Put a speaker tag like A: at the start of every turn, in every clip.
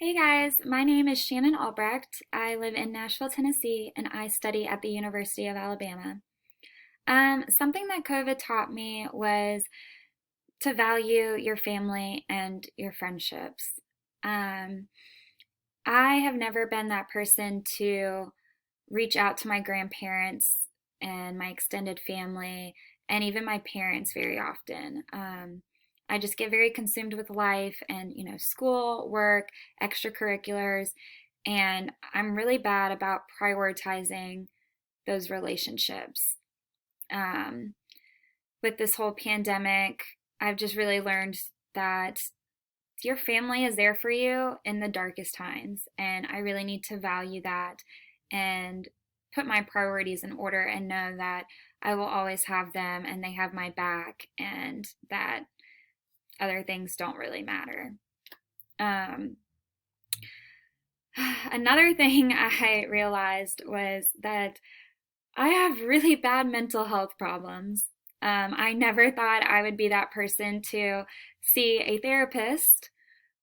A: Hey guys, my name is Shannon Albrecht. I live in Nashville, Tennessee, and I study at the University of Alabama. Something that COVID taught me was to value your family and your friendships. Um, I have never been that person to reach out to my grandparents and my extended family and even my parents very often. I just get very consumed with life and, school, work, extracurriculars, and I'm really bad about prioritizing those relationships. Um, with this whole pandemic, I've just really learned that your family is there for you in the darkest times, and I really need to value that and put my priorities in order and know that I will always have them and they have my back and that other things don't really matter. Um, Another thing I realized was that I have really bad mental health problems. I never thought I would be that person to see a therapist,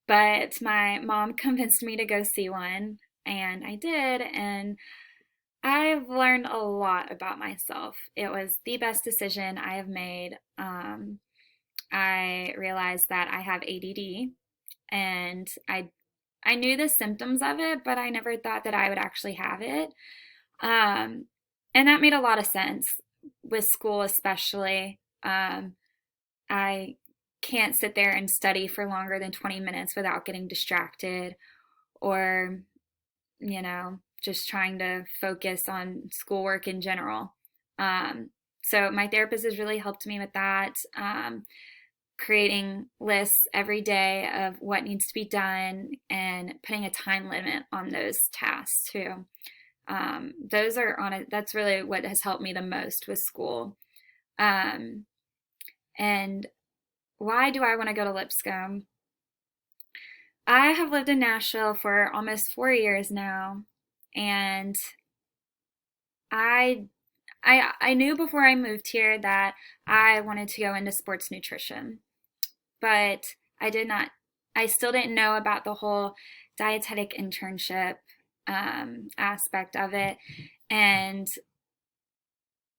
A: but my mom convinced me to go see one, and I did, and I've learned a lot about myself. It was the best decision I have made. I realized that I have ADD, and I knew the symptoms of it, but I never thought that I would actually have it. Um, and that made a lot of sense with school, especially. I can't sit there and study for longer than 20 minutes without getting distracted or, just trying to focus on schoolwork in general. So my therapist has really helped me with that. Creating lists every day of what needs to be done and putting a time limit on those tasks too. Those are on it. That's really what has helped me the most with school. Um, and why do I want to go to Lipscomb? I have lived in Nashville for almost 4 years now, and I I knew before I moved here that I wanted to go into sports nutrition, but I did not. I still didn't know about the whole dietetic internship aspect of it, and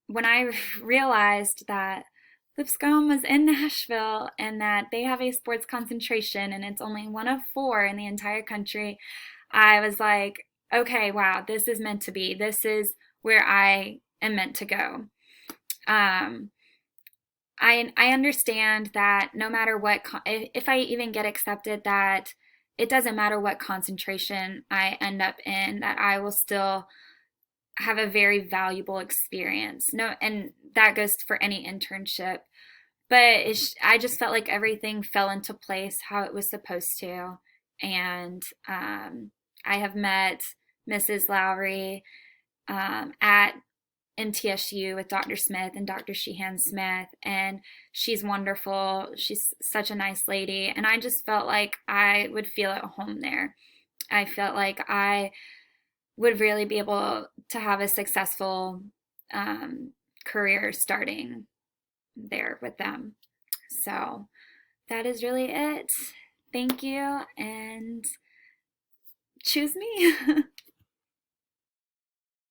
A: when I realized that Lipscomb was in Nashville and that they have a sports concentration and it's only one of four in the entire country, I was like, okay, wow, this is meant to be. This is where I am meant to go. Um, I understand that no matter what, if I even get accepted, that it doesn't matter what concentration I end up in, that I will still have a very valuable experience. No, and that goes for any internship. But I just felt like everything fell into place how it was supposed to. And I have met Mrs. Lowry at MTSU with Dr. Smith and Dr. Sheehan Smith, and she's wonderful. She's such a nice lady, and I just felt like I would feel at home there. I felt like I would really be able to have a successful career starting there with them. So that is really it. Thank you, and choose me.